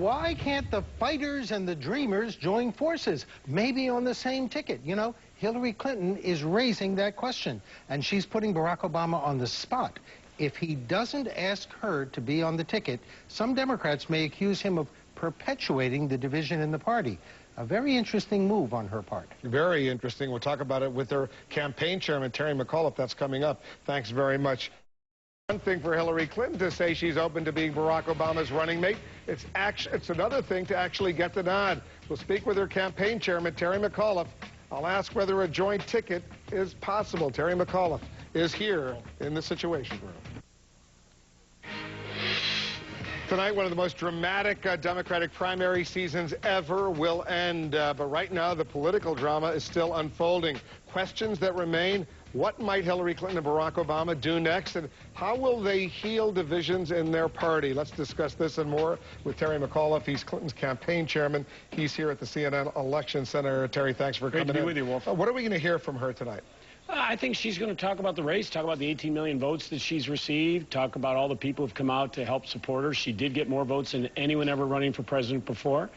why can't the fighters and the dreamers join forces? Maybe on the same ticket. You know, Hillary Clinton is raising that question, and she's putting Barack Obama on the spot. If he doesn't ask her to be on the ticket, some Democrats may accuse him of perpetuating the division in the party. A very interesting move on her part. Very interesting. We'll talk about it with her campaign chairman, Terry Mccauliff. That's coming up. Thanks very much. One thing for Hillary Clinton to say she's open to being Barack Obama's running mate. It's another thing to actually get the nod. We'll speak with her campaign chairman, Terry Mccauliff. I'll ask whether a joint ticket is possible. Terry Mccauliff is here in the Situation Room. Tonight, one of the most dramatic Democratic primary seasons ever will end. But right now, the political drama is still unfolding. Questions that remain: what might Hillary Clinton and Barack Obama do next? And how will they heal divisions in their party? Let's discuss this and more with Terry Mccauliff. He's Clinton's campaign chairman. He's here at the CNN Election Center. Terry, thanks for coming in. Great to be with you, Wolf. What are we going to hear from her tonight? I think she's going to talk about the race, talk about the 18 million votes that she's received, talk about all the people who've come out to help support her. She did get more votes than anyone ever running for president before.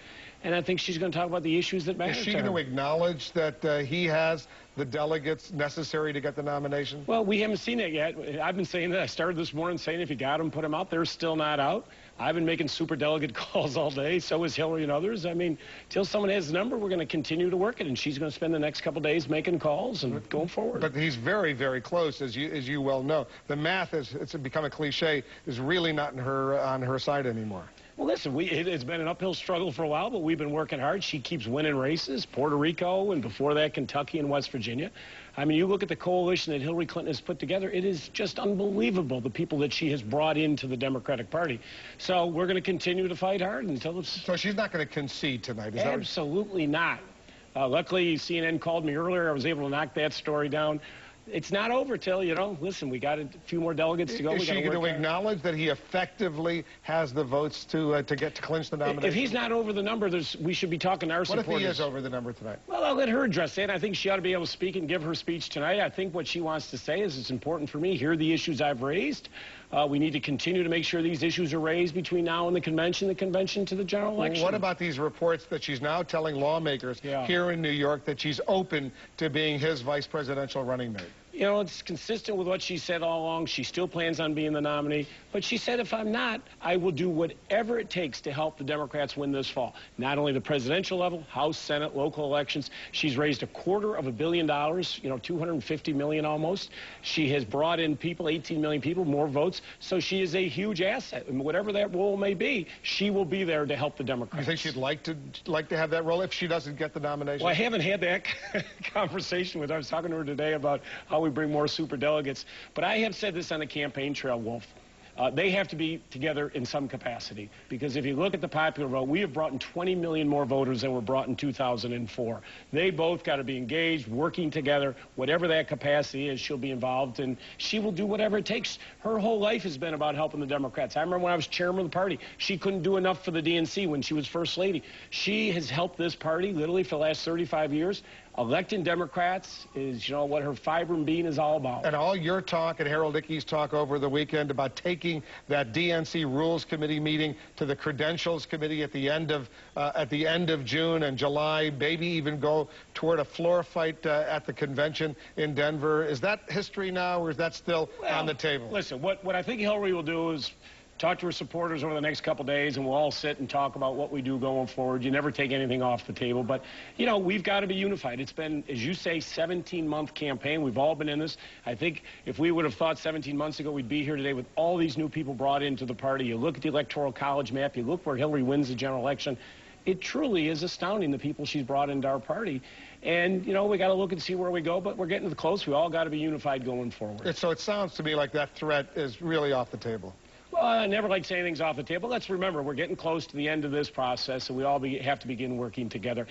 And I think she's going to talk about the issues that matter to her. Is she going to acknowledge that he has the delegates necessary to get the nomination? Well, we haven't seen it yet. I've been saying that. I started this morning saying if you got them, put them out. They're still not out. I've been making super delegate calls all day. So is Hillary and others. I mean, till someone has the number, we're going to continue to work it. And she's going to spend the next couple days making calls and going forward. But he's very, very close, as you well know. The math, it's become a cliche, is really not on her side anymore. Well, listen, it's been an uphill struggle for a while, but we've been working hard. She keeps winning races, Puerto Rico, and before that, Kentucky and West Virginia. I mean, you look at the coalition that Hillary Clinton has put together, it is just unbelievable, the people that she has brought into the Democratic Party. So we're going to continue to fight hard until it's... So she's not going to concede tonight, is that? Absolutely not. Luckily, CNN called me earlier. I was able to knock that story down. It's not over till, listen, we got a few more delegates to go. Is she going to acknowledge that he effectively has the votes to clinch the nomination? If he's not over the number, we should be talking to our supporters. What if he is over the number tonight? Well, I'll let her address that. I think she ought to be able to speak and give her speech tonight. I think what she wants to say is it's important for me. Here are the issues I've raised. We need to continue to make sure these issues are raised between now and the convention to the general election. What about these reports that she's now telling lawmakers here in New York that she's open to being his vice presidential running mate? You know, it's consistent with what she said all along. She still plans on being the nominee. But she said, if I'm not, I will do whatever it takes to help the Democrats win this fall. Not only the presidential level, House, Senate, local elections. She's raised $250 million, $250 million almost. She has brought in people, 18 million people, more votes. So she is a huge asset. And whatever that role may be, she will be there to help the Democrats. You think she'd like to have that role if she doesn't get the nomination? Well, I haven't had that conversation with her. I was talking to her today about how we bring more super delegates. But I have said this on the campaign trail, Wolf. They have to be together in some capacity, because if you look at the popular vote, we have brought in 20 million more voters than were brought in 2004. They both got to be engaged, working together. Whatever that capacity is, she'll be involved, and she will do whatever it takes. Her whole life has been about helping the Democrats. I remember when I was chairman of the party, she couldn't do enough for the DNC when she was first lady. She has helped this party literally for the last 35 years. Electing Democrats is, what her fiber and being is all about. And all your talk and Harold Ickey's talk over the weekend about taking that DNC Rules Committee meeting to the Credentials Committee at the end of June and July, maybe even go toward a floor fight at the convention in Denver. Is that history now, or is that still on the table? Listen, what I think Hillary will do is talk to her supporters over the next couple days, and we'll all sit and talk about what we do going forward. You never take anything off the table. But, we've got to be unified. It's been, as you say, 17-month campaign. We've all been in this. I think if we would have thought 17 months ago we'd be here today with all these new people brought into the party. You look at the Electoral College map. You look where Hillary wins the general election. It truly is astounding, the people she's brought into our party. And, we got to look and see where we go, but we're getting close. We all got to be unified going forward. So it sounds to me like that threat is really off the table. Well, I never like saying things off the table. Let's remember, we're getting close to the end of this process, and we all have to begin working together.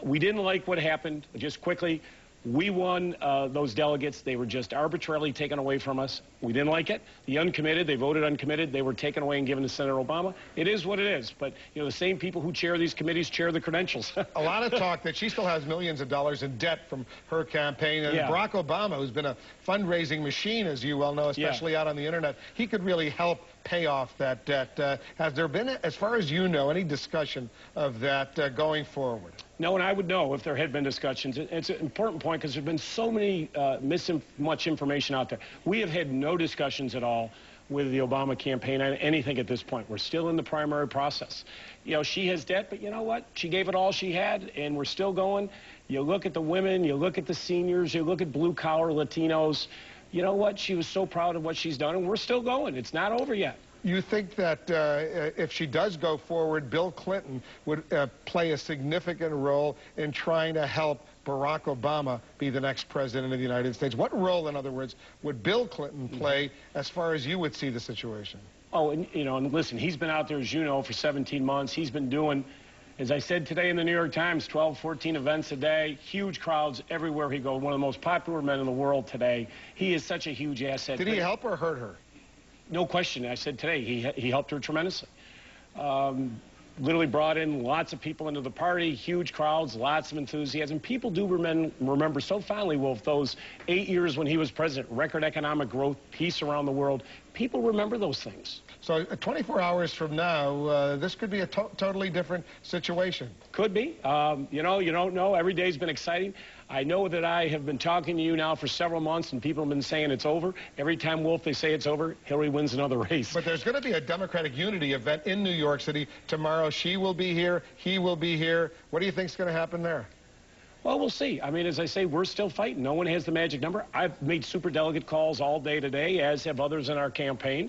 We didn't like what happened. Just quickly, we won those delegates. They were just arbitrarily taken away from us. We didn't like it. The uncommitted, they voted uncommitted. They were taken away and given to Senator Obama. It is what it is. But, the same people who chair these committees chair the credentials. A lot of talk that she still has millions of dollars in debt from her campaign. And Barack Obama, who's been a fundraising machine, as you well know, especially out on the Internet, he could really help pay off that debt. Has there been, as far as you know, any discussion of that going forward? No, and I would know if there had been discussions. It's an important point because there's been so much information out there. We have had no discussions at all with the Obama campaign on anything at this point. We're still in the primary process. You know, she has debt, but you know what? She gave it all she had, and we're still going. You look at the women, you look at the seniors, you look at blue-collar Latinos. You know what? She was so proud of what she's done, and we're still going. It's not over yet. You think that if she does go forward, Bill Clinton would play a significant role in trying to help Barack Obama be the next president of the United States? What role, in other words, would Bill Clinton play as far as you would see the situation? Oh, and, you know, and listen, he's been out there, as you know, for 17 months. He's been doing, as I said today in the New York Times, 12, 14 events a day, huge crowds everywhere he goes, one of the most popular men in the world today. He is such a huge asset. Did he help or hurt her? No question. I said today, he helped her tremendously. Literally brought in lots of people into the party, huge crowds, lots of enthusiasm. People do remember so fondly, Wolf, those 8 years when he was president, record economic growth, peace around the world. People remember those things. So 24 hours from now, this could be a totally different situation. Could be. You know, you don't know. Every day's been exciting. I know that I have been talking to you now for several months, and people have been saying it's over. Every time, Wolf, they say it's over, Hillary wins another race. But there's going to be a Democratic Unity event in New York City tomorrow. She will be here. He will be here. What do you think is going to happen there? Well, we'll see. I mean, as I say, we're still fighting. No one has the magic number. I've made superdelegate calls all day today, as have others in our campaign.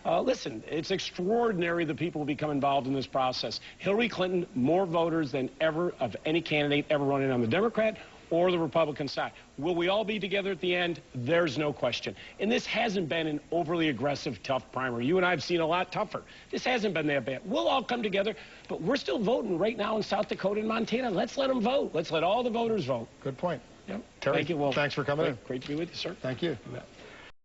Listen, it's extraordinary that people will become involved in this process. Hillary Clinton, more voters than ever of any candidate ever running on the Democrat or the Republican side. Will we all be together at the end? There's no question. And this hasn't been an overly aggressive, tough primary. You and I have seen a lot tougher. This hasn't been that bad. We'll all come together, but we're still voting right now in South Dakota and Montana. Let's let them vote. Let's let all the voters vote. Good point. Yep. Terry, thank you, Will. Thanks for coming in. Great to be with you, sir. Thank you. You bet.